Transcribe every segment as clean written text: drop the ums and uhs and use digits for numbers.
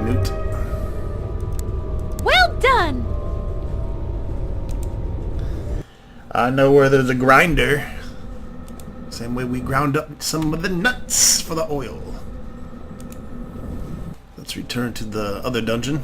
Newt. Well done! I know where there's a grinder. Same way we ground up some of the nuts for the oil. Let's return to the other dungeon.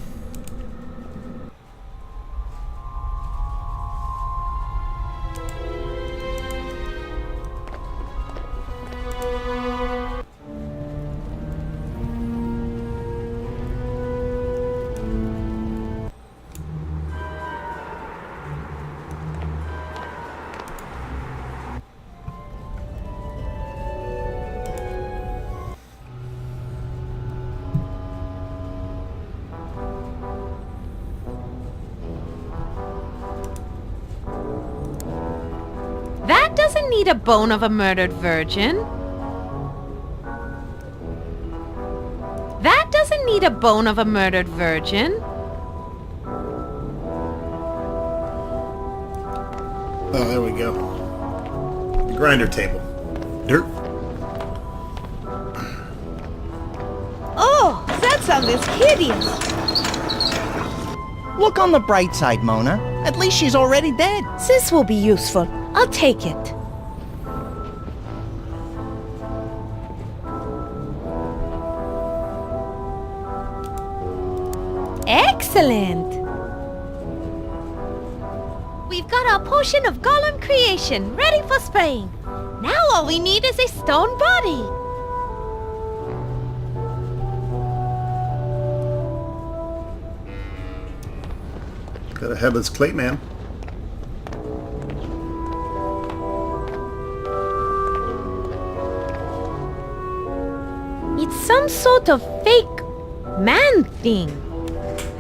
That doesn't need a bone of a murdered virgin. That doesn't need a bone of a murdered virgin. Oh, there we go. The grinder table. Dirt. Oh, that sound is hideous. Look on the bright side, Mona. At least she's already dead. This will be useful. I'll take it. Excellent! We've got our potion of golem creation ready for spraying. Now all we need is a stone body. Got a headless plate man. It's some sort of fake man thing.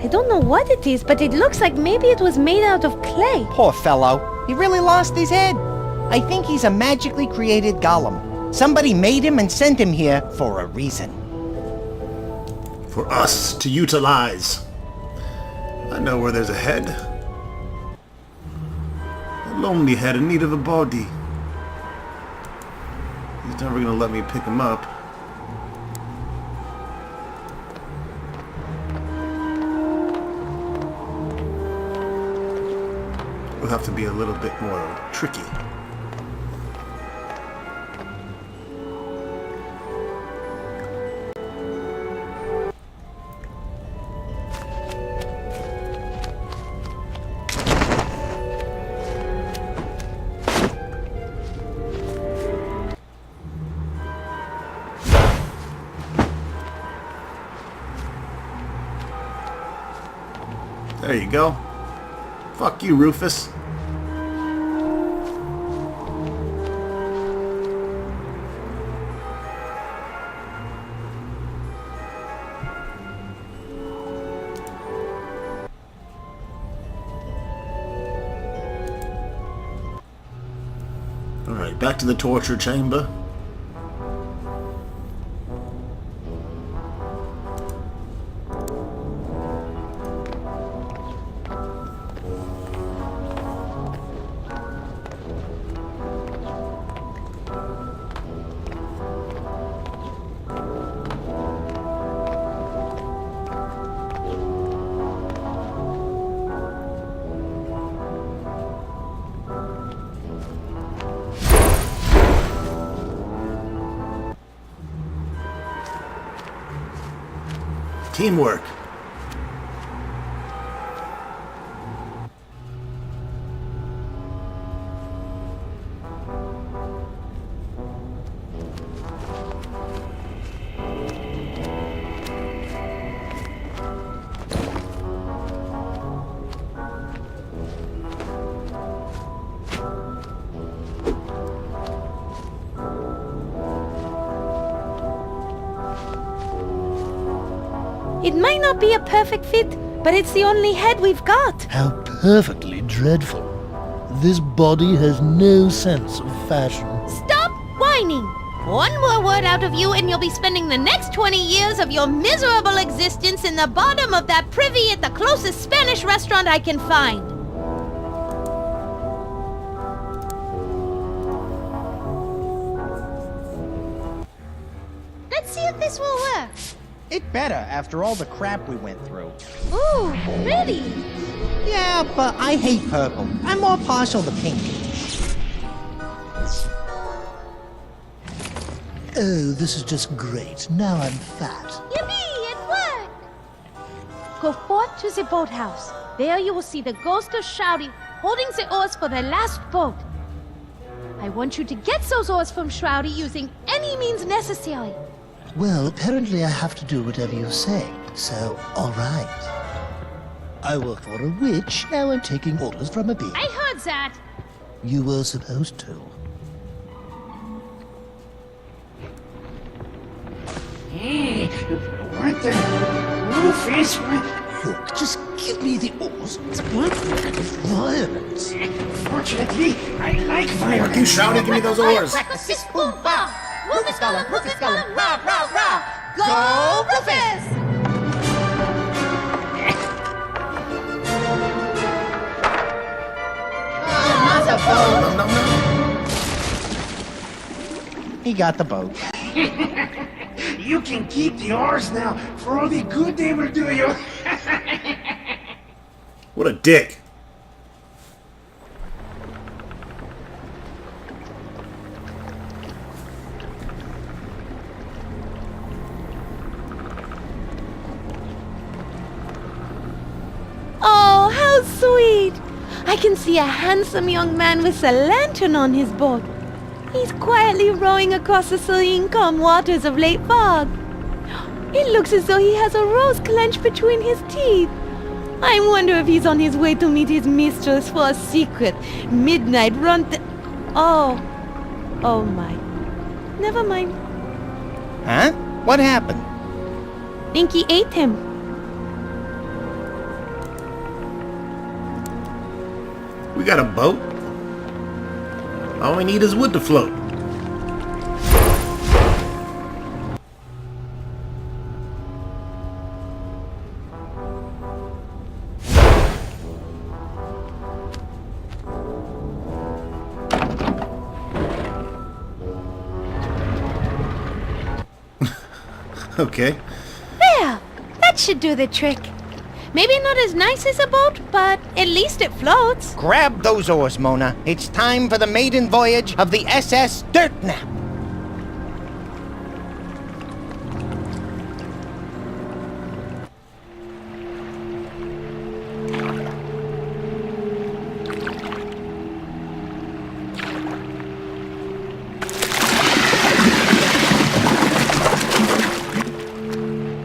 I don't know what it is, but it looks like maybe it was made out of clay. Poor fellow. He really lost his head. I think he's a magically created golem. Somebody made him and sent him here for a reason. For us to utilize. I know where there's a head. A lonely head in need of a body. He's never gonna let me pick him up. We'll have to be a little bit more tricky. There you go. Fuck you, Rufus. Alright, back to the torture chamber. Teamwork. It might not be a perfect fit, but it's the only head we've got. How perfectly dreadful. This body has no sense of fashion. Stop whining! One more word out of you and you'll be spending the next 20 years of your miserable existence in the bottom of that privy at the closest Spanish restaurant I can find. Let's see if this will work. It better after all the crap we went through. Ooh, pretty. Yeah, but I hate purple. I'm more partial to pink. Oh, this is just great. Now I'm fat. Yippee, it worked. Go forth to the boathouse. There you will see the ghost of Shroudy holding the oars for the last boat. I want you to get those oars from Shroudy using any means necessary. Well, apparently I have to do whatever you say, so all right. I work for a witch, now I'm taking orders from a bee. I heard that. You were supposed to. Hey, what the roof is Look, just give me the oars. What kind of violence? Fortunately, I like Fuck violence. you, Shroudy, give me those oars. Practice, boom, ba! Rufus Gollum, rah, rah, rah! Go, Rufus! No, no, no. He got the boat. You can keep the oars now for all the good they will do you. What a dick. Oh, how sweet! I can see a handsome young man with a lantern on his boat. He's quietly rowing across the serene calm waters of Lake Fog. It looks as though he has a rose clenched between his teeth. I wonder if he's on his way to meet his mistress for a secret midnight run. Oh my. Never mind. Huh? What happened? Inky ate him. We got a boat. All we need is wood to float. Okay. There! That should do the trick. Maybe not as nice as a boat, but at least it floats. Grab those oars, Mona. It's time for the maiden voyage of the SS Dirtnap.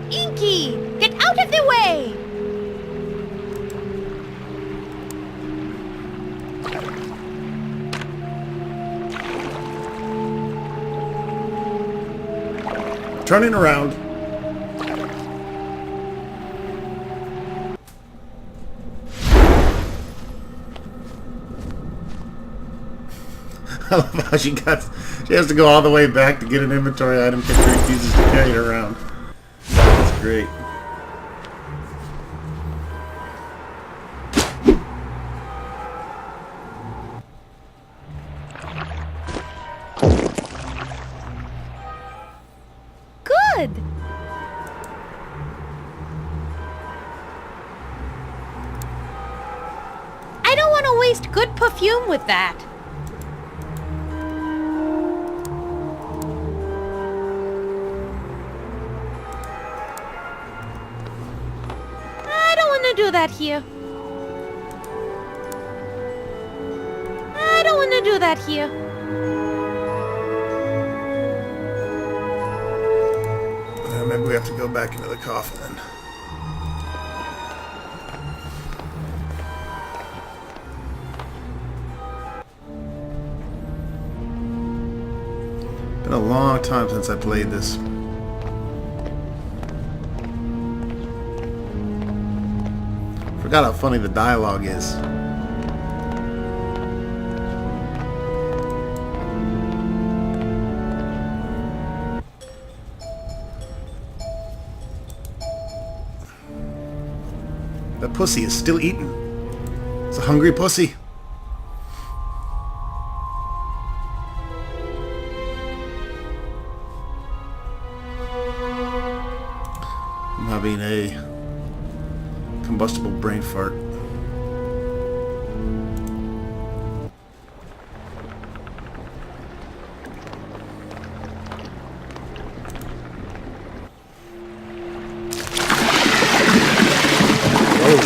Inky, get out of the way. Turning around. I love how she has to go all the way back to get an inventory item because she refuses to carry it around. That's great. Good. I don't want to waste good perfume with that. I don't want to do that here. I don't want to do that here. Maybe we have to go back into the coffin. Been a long time since I played this. Forgot how funny the dialogue is. That pussy is still eating. It's a hungry pussy. combustible brain fart. Whoa,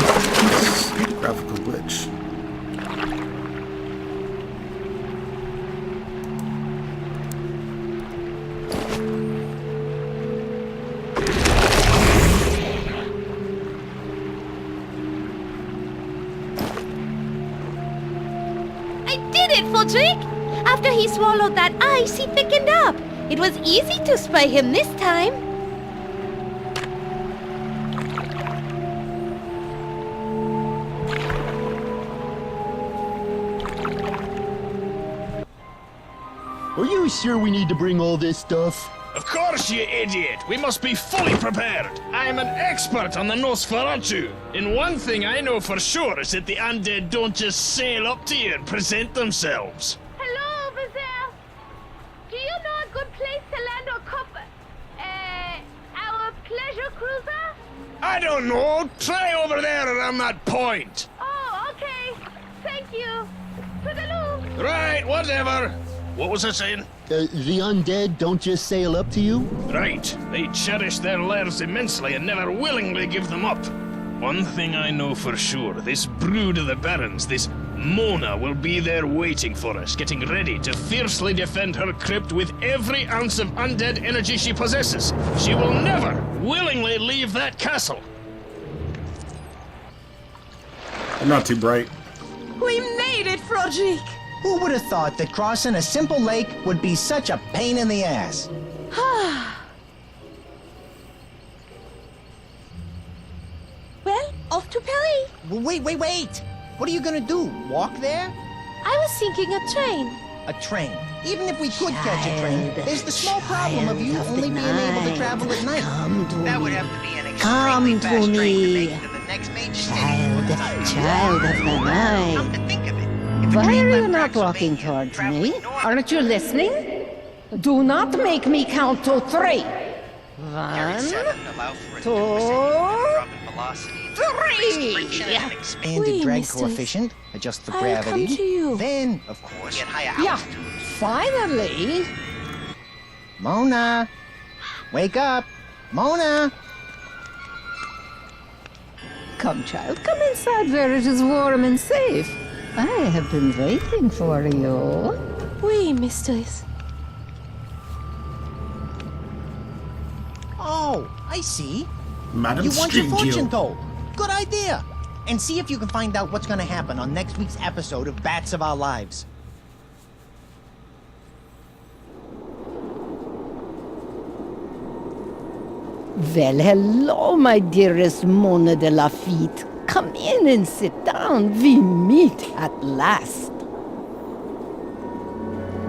graphical glitch. Drake. After he swallowed that ice, he thickened up. It was easy to spy him this time. Are you sure we need to bring all this stuff? Of course, you idiot! We must be fully prepared! I am an expert on the Nosferatu! And one thing I know for sure is that the undead don't just sail up to you and present themselves. Hello over there. Do you know a good place to land our pleasure cruiser? I don't know! Try over there around that point! Oh, okay. Thank you. Toodaloo. Right, whatever. What was I saying? The undead don't just sail up to you? Right. They cherish their lairs immensely and never willingly give them up. One thing I know for sure, this brood of the Barons, this Mona, will be there waiting for us, getting ready to fiercely defend her crypt with every ounce of undead energy she possesses. She will never willingly leave that castle. I'm not too bright. We made it, Froderick! Who would have thought that crossing a simple lake would be such a pain in the ass? Well, off to Paris. Wait. What are you gonna do? Walk there? I was thinking a train. A train. Even if we could catch a train, there's the small problem of you only being able to travel at night. That would have to be an extremely fast train to make it to the next major city. Child of the night. Come to think of it, if a Why train are you left not walking Transylvania, towards traveling me? north, Aren't you listening? Do not make me count to 3. Carry 1, 7 allow for a 2, 2% drop in velocity. 3. Friction and an expanded Expanded drag mistress. coefficient, adjust for I'll gravity. come to you. Then, of course, at higher Yeah, altitude. finally. Mona! Wake up! Mona! Come, child, come inside where it is warm and safe. I have been waiting for you. Oui, mistress. Oh, I see. Madam You want your Stringgill. fortune told. Good idea. And see if you can find out what's gonna happen on next week's episode of Bats of Our Lives. Well, hello, my dearest Mona de Lafitte. Come in and sit down. We meet at last.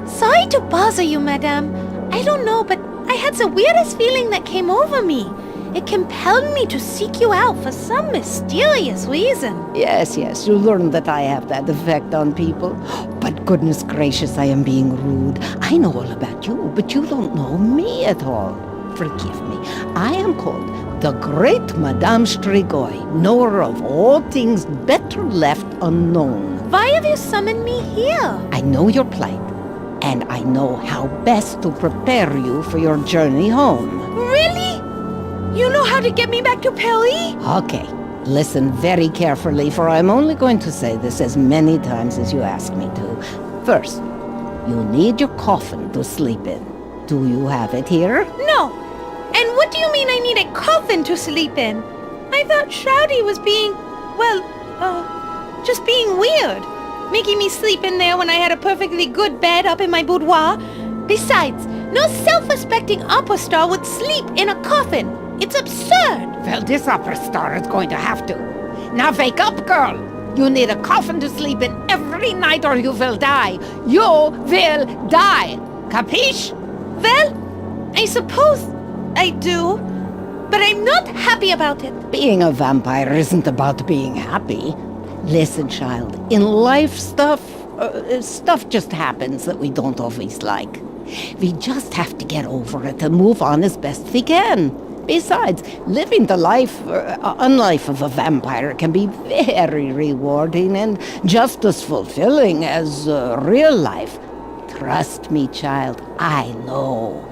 Sorry to bother you, madame. I don't know, but I had the weirdest feeling that came over me. It compelled me to seek you out for some mysterious reason. Yes, you learned that I have that effect on people. But goodness gracious, I am being rude. I know all about you, but you don't know me at all. Forgive me. I am called the Great Madame Strigoi, knower of all things better left unknown. Why have you summoned me here? I know your plight, and I know how best to prepare you for your journey home. Really? You know how to get me back to Paris? Okay, listen very carefully, for I'm only going to say this as many times as you ask me to. First, you need your coffin to sleep in. Do you have it here? No. And what do you mean I need a coffin to sleep in? I thought Shroudy was being, just being weird. Making me sleep in there when I had a perfectly good bed up in my boudoir. Besides, no self-respecting opera star would sleep in a coffin. It's absurd. Well, this opera star is going to have to. Now wake up, girl. You need a coffin to sleep in every night or you will die. You will die. Capiche? Well, I suppose I do, but I'm not happy about it. Being a vampire isn't about being happy. Listen, child, in life stuff just happens that we don't always like. We just have to get over it and move on as best we can. Besides, living the unlife of a vampire can be very rewarding and just as fulfilling as real life. Trust me, child, I know.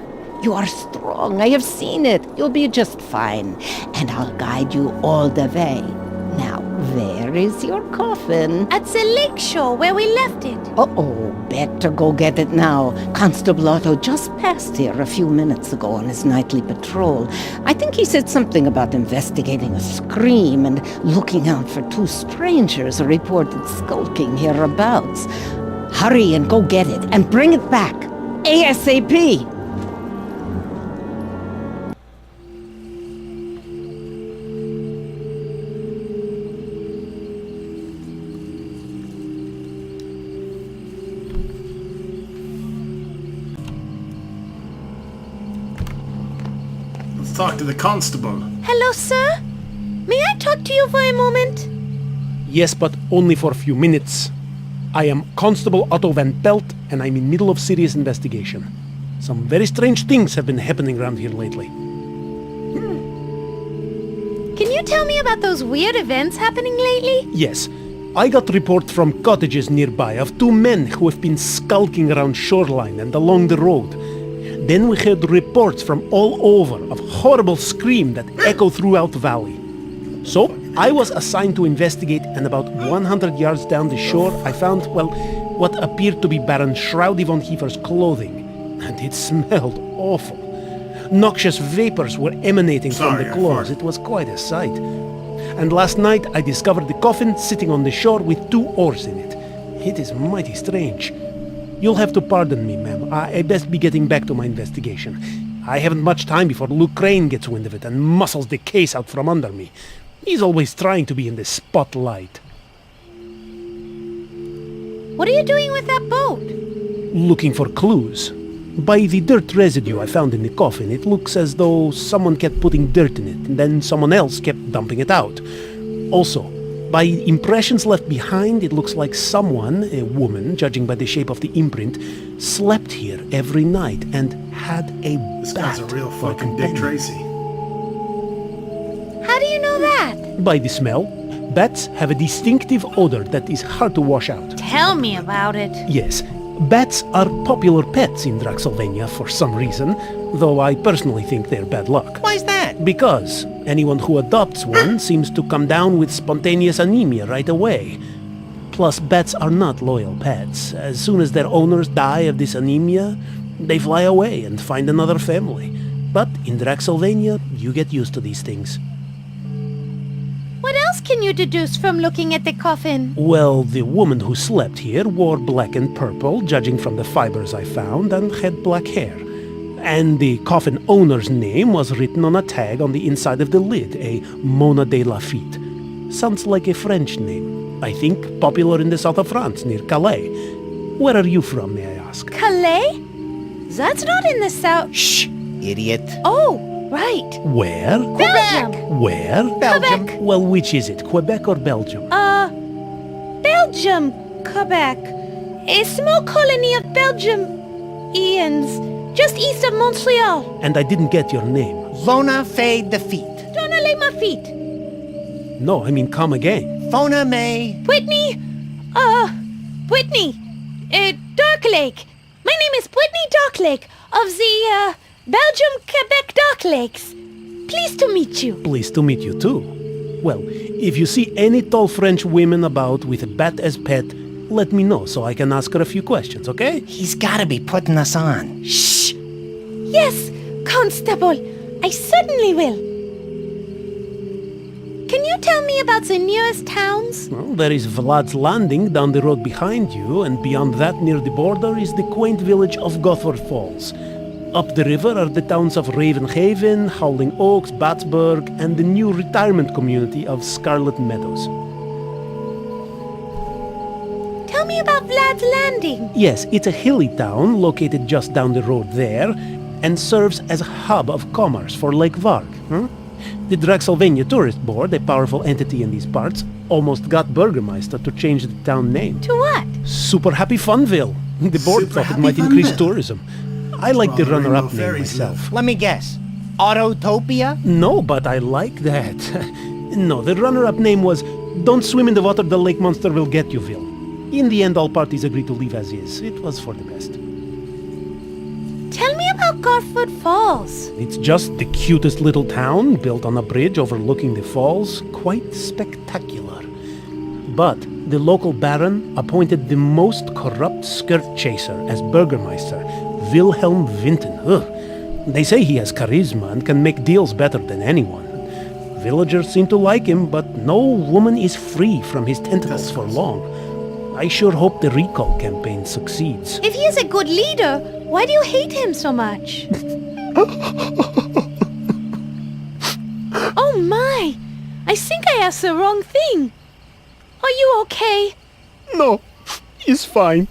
You are strong, I have seen it. You'll be just fine, and I'll guide you all the way. Now, where is your coffin? At the lakeshore where we left it. Uh-oh, better go get it now. Constable Otto just passed here a few minutes ago on his nightly patrol. I think he said something about investigating a scream and looking out for two strangers reported skulking hereabouts. Hurry and go get it, and bring it back. ASAP! Talk to the constable. Hello, sir? May I talk to you for a moment? Yes, but only for a few minutes. I am Constable Otto Van Pelt, and I'm in middle of serious investigation. Some very strange things have been happening around here lately. Can you tell me about those weird events happening lately? Yes. I got report from cottages nearby of two men who have been skulking around shoreline and along the road. Then we heard reports from all over of horrible screams that echo throughout the valley. So, I was assigned to investigate, and about 100 yards down the shore, I found, well, what appeared to be Baron Shroudy von Kiefer's clothing. And it smelled awful. Noxious vapors were emanating from the clothes. It was quite a sight. And last night, I discovered the coffin sitting on the shore with two oars in it. It is mighty strange. You'll have to pardon me, ma'am. I best be getting back to my investigation. I haven't much time before Luke Crane gets wind of it and muscles the case out from under me. He's always trying to be in the spotlight. What are you doing with that boat? Looking for clues. By the dirt residue I found in the coffin, it looks as though someone kept putting dirt in it, and then someone else kept dumping it out. Also, by impressions left behind, it looks like someone, a woman, judging by the shape of the imprint, slept here every night and had a This bat guy's a real for a fucking Dick companion. Tracy. How do you know that? By the smell, bats have a distinctive odor that is hard to wash out. Tell me about it. Yes, bats are popular pets in Draxylvania for some reason, though I personally think they're bad luck. Why's that? Because anyone who adopts one seems to come down with spontaneous anemia right away. Plus, bats are not loyal pets. As soon as their owners die of this anemia, they fly away and find another family. But in Draxylvania, you get used to these things. What else can you deduce from looking at the coffin? Well, the woman who slept here wore black and purple, judging from the fibers I found, and had black hair. And the coffin owner's name was written on a tag on the inside of the lid, a Mona de Lafitte. Sounds like a French name. I think popular in the south of France, near Calais. Where are you from, may I ask? Calais? That's not in the south. Shh, idiot. Oh, right. Where? Belgium. Where? Belgium. Well, which is it, Quebec or Belgium? Belgium, Quebec. A small colony of Belgians, just east of Montreal. And I didn't get your name. Lona Fay Defeat. Donna lay my feet. No, I mean come again. Fona May. Whitney, Darklake. My name is Whitney Darklake of the, Belgium-Quebec Dark Lakes. Pleased to meet you. Pleased to meet you too. Well, if you see any tall French women about with a bat as pet, let me know so I can ask her a few questions, okay? He's gotta be putting us on. Shh. Yes, Constable. I certainly will. Can you tell me about the nearest towns? Well, there is Vlad's Landing down the road behind you, and beyond that near the border is the quaint village of Gothard Falls. Up the river are the towns of Ravenhaven, Howling Oaks, Battsburg, and the new retirement community of Scarlet Meadows. Tell me about Vlad's Landing. Yes, it's a hilly town located just down the road there, and serves as a hub of commerce for Lake Varg. The Draxylvania Tourist Board, a powerful entity in these parts, almost got Burgermeister to change the town name. To what? Super Happy Funville. The board Super thought it Happy might increase Funville. tourism. I like the Well, runner-up Rainbow name Fairies myself. Let me guess. Autotopia? No, but I like that. No, the runner-up name was Don't Swim in the Water the Lake Monster Will Get You, Vil. In the end, all parties agreed to leave as is. It was for the best. Tell me about Garfoot Falls. It's just the cutest little town, built on a bridge overlooking the falls. Quite spectacular. But the local baron appointed the most corrupt skirt chaser as Burgermeister, Wilhelm Vinten. Ugh. They say he has charisma and can make deals better than anyone. Villagers seem to like him, but no woman is free from his tentacles for long. I sure hope the recall campaign succeeds. If he is a good leader, why do you hate him so much? Oh my! I think I asked the wrong thing. Are you okay? No, he's fine.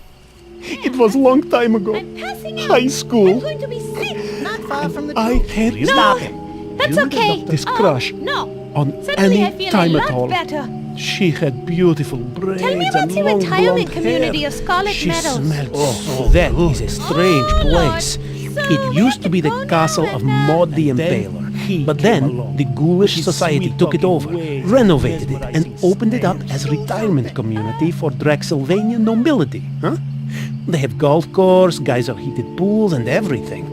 It was a long time ago. I'm passing out. High school. I'm going to be sick. Not far from the I truth. can't No, Stop him. that's okay. This crush No. on Suddenly I any feel time a at lot all. better. She had beautiful braids Tell me about and the long retirement blonde community hair. of Scarlet She Meadows. smelled so. That is a strange Oh, Lord. place. So It used to be the we have to castle go of now, Maud the and Impaler. But then the ghoulish society took it over, renovated it, and opened it up as a retirement community for Draxylvania nobility. Huh? They have golf course, geyser-heated pools, and everything.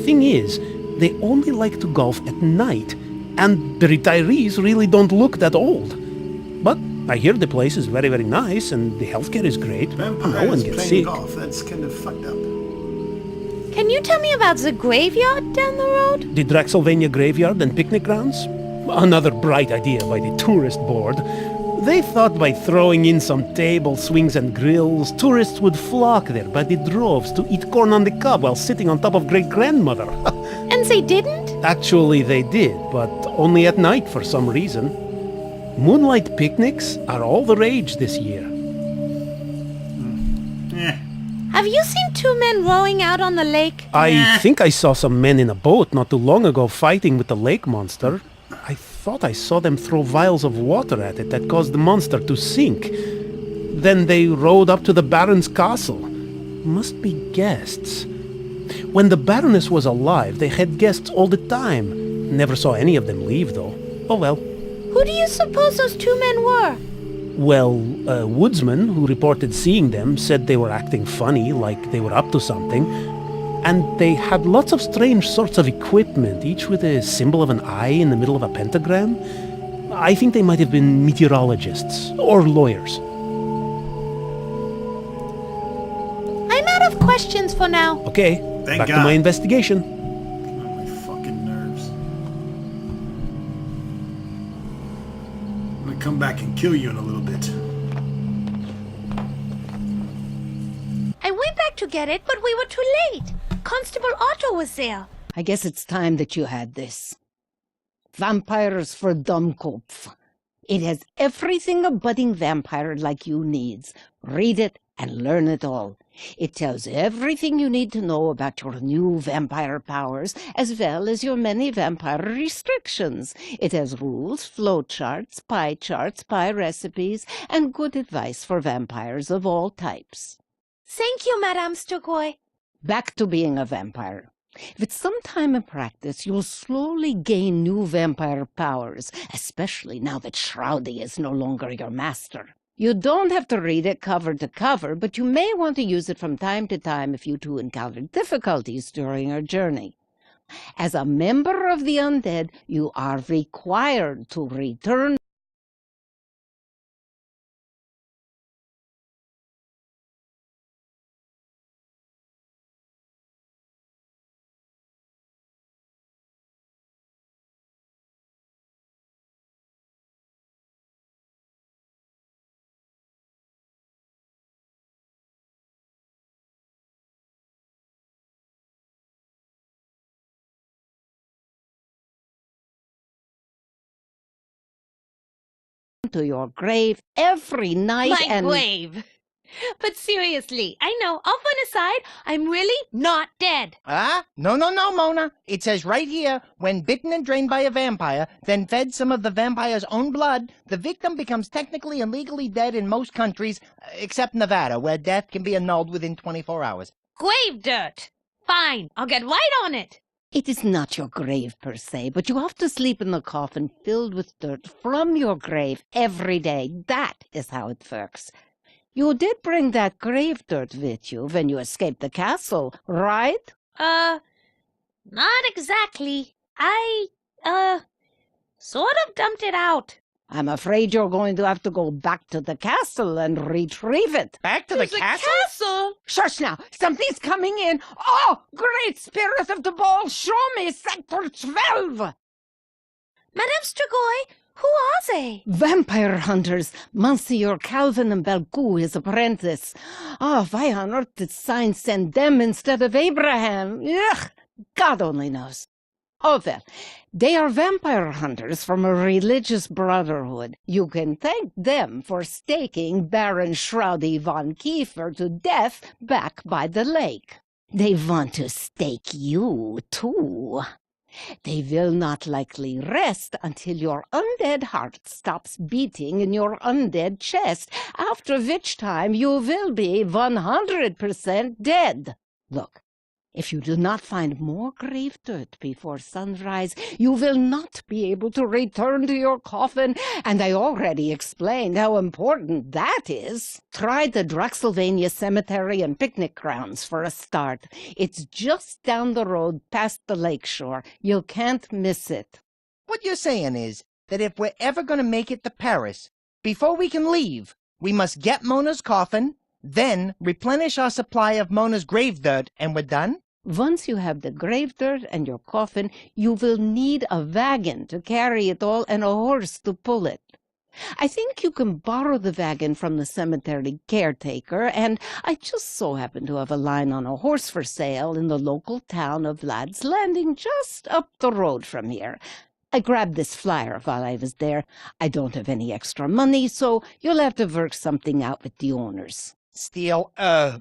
Thing is, they only like to golf at night, and the retirees really don't look that old. But I hear the place is very, very nice, and the healthcare is great. Vampires No one gets playing sick. golf. That's kind of fucked up. Can you tell me about the graveyard down the road? The Draxylvania graveyard and picnic grounds? Another bright idea by the tourist board. They thought by throwing in some tables, swings, and grills, tourists would flock there by the droves to eat corn on the cob while sitting on top of great-grandmother. And they didn't? Actually, they did, but only at night for some reason. Moonlight picnics are all the rage this year. Have you seen two men rowing out on the lake? I think I saw some men in a boat not too long ago fighting with the lake monster. I thought I saw them throw vials of water at it that caused the monster to sink. Then they rowed up to the Baron's castle. Must be guests. When the Baroness was alive, they had guests all the time. Never saw any of them leave, though. Oh well. Who do you suppose those two men were? Well, a woodsman who reported seeing them said they were acting funny, like they were up to something. And they had lots of strange sorts of equipment, each with a symbol of an eye in the middle of a pentagram. I think they might have been meteorologists or lawyers. I'm out of questions for now. Okay, Thank back God. to my investigation. Oh, my fucking nerves. I'm gonna come back and kill you in a little bit. I went back to get it, but we were too late. Constable Otto was there. I guess it's time that you had this. Vampires for Dummkopf. It has everything a budding vampire like you needs. Read it and learn it all. It tells everything you need to know about your new vampire powers, as well as your many vampire restrictions. It has rules, flowcharts, pie recipes, and good advice for vampires of all types. Thank you, Madame Sturgoy. Back to being a vampire. With some time and practice, you'll slowly gain new vampire powers, especially now that Shroudy is no longer your master. You don't have to read it cover to cover, but you may want to use it from time to time if you two encounter difficulties during your journey. As a member of the undead, you are required to return to your grave every night My and... grave. But seriously, I know, off on a side, I'm really not dead. No, Mona. It says right here, when bitten and drained by a vampire, then fed some of the vampire's own blood, the victim becomes technically and legally dead in most countries, except Nevada, where death can be annulled within 24 hours. Grave dirt. Fine, I'll get right on it. It is not your grave per se, but you have to sleep in the coffin filled with dirt from your grave every day. That is how it works. You did bring that grave dirt with you when you escaped the castle, right? Not exactly. I, sort of dumped it out. I'm afraid you're going to have to go back to the castle and retrieve it. Back to the castle? Shush now! Something's coming in! Oh, great spirit of the ball, show me Sector 12! Madame Strigoi, who are they? Vampire hunters, Monsieur Calvin and Belcou, his apprentice. Oh, why on earth did Sign send them instead of Abraham? Ugh, God only knows. Oh, well, they are vampire hunters from a religious brotherhood. You can thank them for staking Baron Shroudy von Kiefer to death back by the lake. They want to stake you, too. They will not likely rest until your undead heart stops beating in your undead chest, after which time you will be 100% dead. Look. If you do not find more grave dirt before sunrise, you will not be able to return to your coffin, and I already explained how important that is. Try the Drexylvania Cemetery and Picnic Grounds for a start. It's just down the road past the lakeshore. You can't miss it. What you're saying is that if we're ever going to make it to Paris, before we can leave, we must get Mona's coffin, then replenish our supply of Mona's grave dirt, and we're done? Once you have the grave dirt and your coffin, you will need a wagon to carry it all and a horse to pull it. I think you can borrow the wagon from the cemetery caretaker, and I just so happen to have a line on a horse for sale in the local town of Ladd's Landing, just up the road from here. I grabbed this flyer while I was there. I don't have any extra money, so you'll have to work something out with the owners.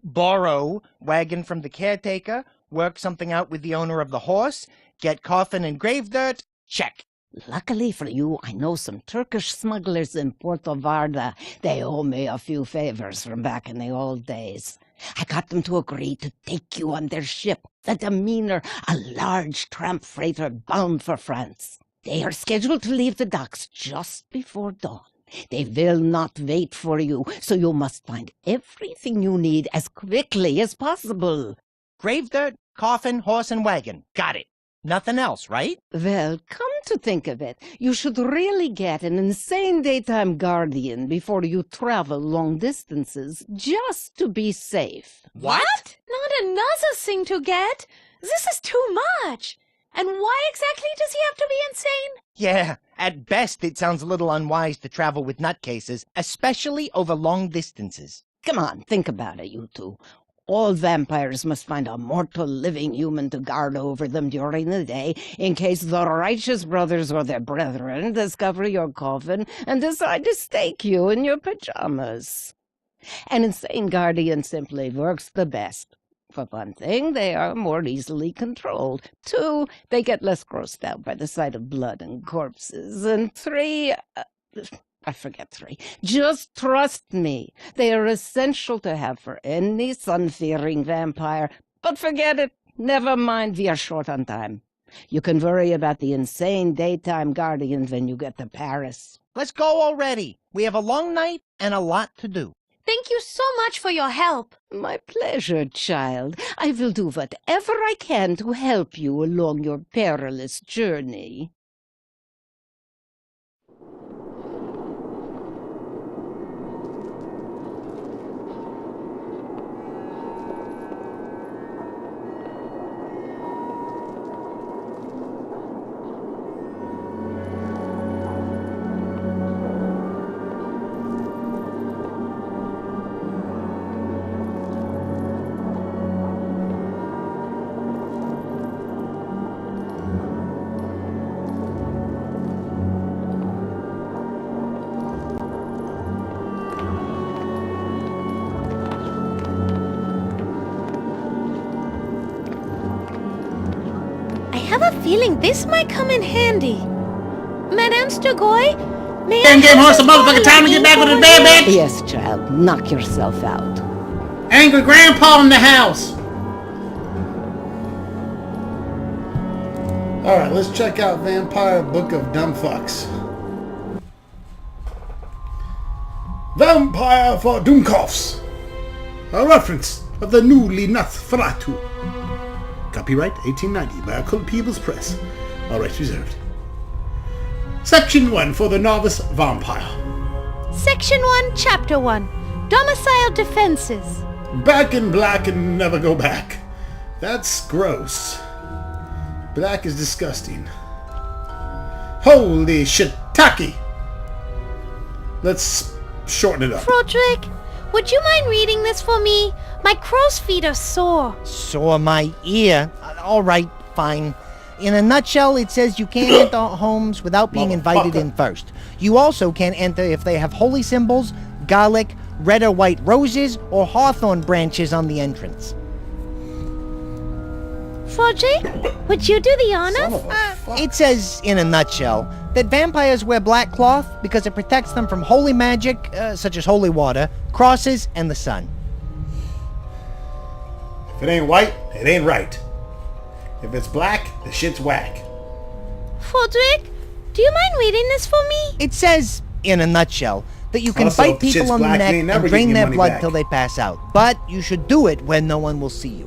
Borrow wagon from the caretaker, work something out with the owner of the horse, get coffin and grave dirt, check. Luckily for you, I know some Turkish smugglers in Puerto Varda. They owe me a few favors from back in the old days. I got them to agree to take you on their ship, the Demeanor, a large tramp freighter bound for France. They are scheduled to leave the docks just before dawn. They will not wait for you, so you must find everything you need as quickly as possible. Grave dirt, coffin, horse, and wagon. Got it. Nothing else, right? Well, come to think of it, you should really get an insane daytime guardian before you travel long distances, just to be safe. What? Not another thing to get. This is too much. And why exactly does he have to be insane? Yeah, at best it sounds a little unwise to travel with nutcases, especially over long distances. Come on, think about it, you two. All vampires must find a mortal living human to guard over them during the day, in case the righteous brothers or their brethren discover your coffin and decide to stake you in your pajamas. An insane guardian simply works the best. For one thing, they are more easily controlled. 2, they get less grossed out by the sight of blood and corpses. And 3, I forget 3. Just trust me. They are essential to have for any sun-fearing vampire. But forget it. Never mind, we are short on time. You can worry about the insane daytime guardian when you get to Paris. Let's go already. We have a long night and a lot to do. Thank you so much for your help. My pleasure, child. I will do whatever I can to help you along your perilous journey. I have a feeling this might come in handy. Madame Strigoi, may Then I give her have some this motherfucking time to get back with his for bad you? bitch. Yes, child, knock yourself out. Angry grandpa in the house. Alright, let's check out Vampire Book of Dumb Fucks. Vampire for Doomkoffs. A reference of the newly Nosferatu. Copyright 1890 by Occult People's Press. All rights reserved. Section 1 for the novice vampire. Section 1, Chapter 1. Domicile Defenses. Back in black and never go back. That's gross. Black is disgusting. Holy shiitake! Let's shorten it up. Frodrick, would you mind reading this for me? My crow's feet are sore. Sore my ear. All right, fine. In a nutshell, it says you can't enter homes without being invited in first. You also can't enter if they have holy symbols, garlic, red or white roses, or hawthorn branches on the entrance. Frodrick, would you do the honors? It says, in a nutshell, that vampires wear black cloth because it protects them from holy magic, such as holy water, crosses, and the sun. If it ain't white, it ain't right. If it's black, the shit's whack. Frodrick, do you mind reading this for me? It says, in a nutshell, that you can Also, bite if shit's people on the black, neck they ain't never and drain getting your their money blood back. till they pass out. But you should do it when no one will see you.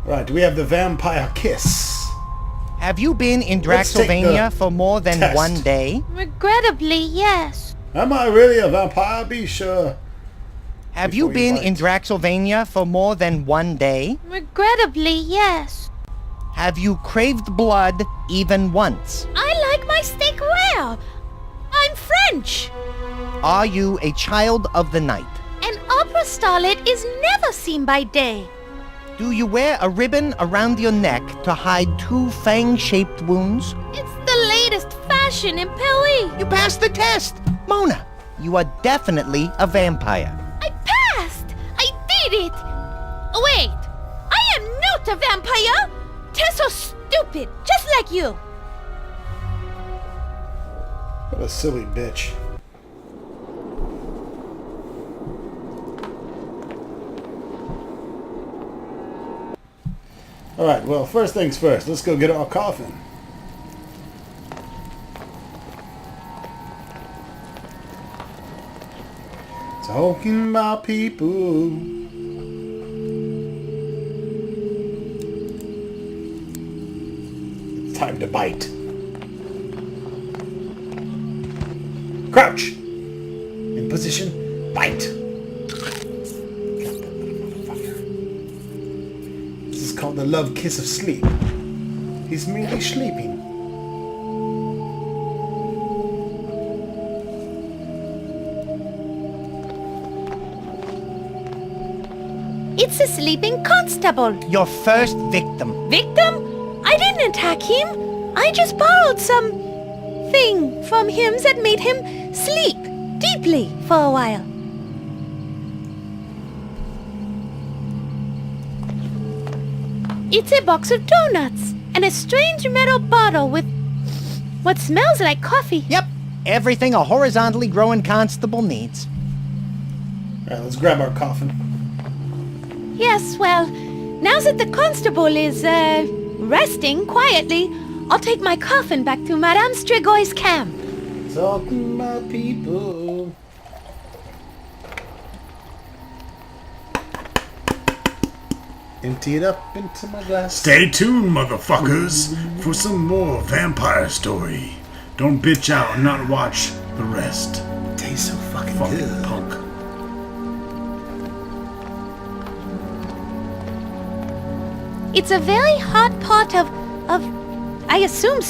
Right, we have the vampire kiss. Have you been in Let's take Draxylvania the for more than test. 1 day? Regrettably, yes. Am I really a vampire? Be sure. Have you Before you been bite. in Draxylvania for more than 1 day? Regrettably, yes. Have you craved blood even once? I like my steak rare. I'm French. Are you a child of the night? An opera starlet is never seen by day. Do you wear a ribbon around your neck to hide 2 fang-shaped wounds? It's the latest fashion in Paris. You passed the test! Mona, you are definitely a vampire. I passed. I did it. Oh, wait. I am not a vampire. They're so stupid, just like you. What a silly bitch. Alright, well, first things first. Let's go get our coffin. Talking about people. It's time to bite. Crouch. In position. Bite. This is called the love kiss of sleep. He's merely sleeping. It's a sleeping constable. Your first victim. Victim? I didn't attack him. I just borrowed some thing from him that made him sleep deeply for a while. It's a box of donuts and a strange metal bottle with what smells like coffee. Yep, everything a horizontally growing constable needs. Alright, let's grab our coffin. Yes, well, now that the constable is, resting quietly, I'll take my coffin back to Madame Strigoi camp. Talking about people. Empty it up into my glass. Stay tuned, motherfuckers, for some more vampire story. Don't bitch out and not watch the rest. Tastes so fucking Fucking good. punk. It's a very hot pot of I assume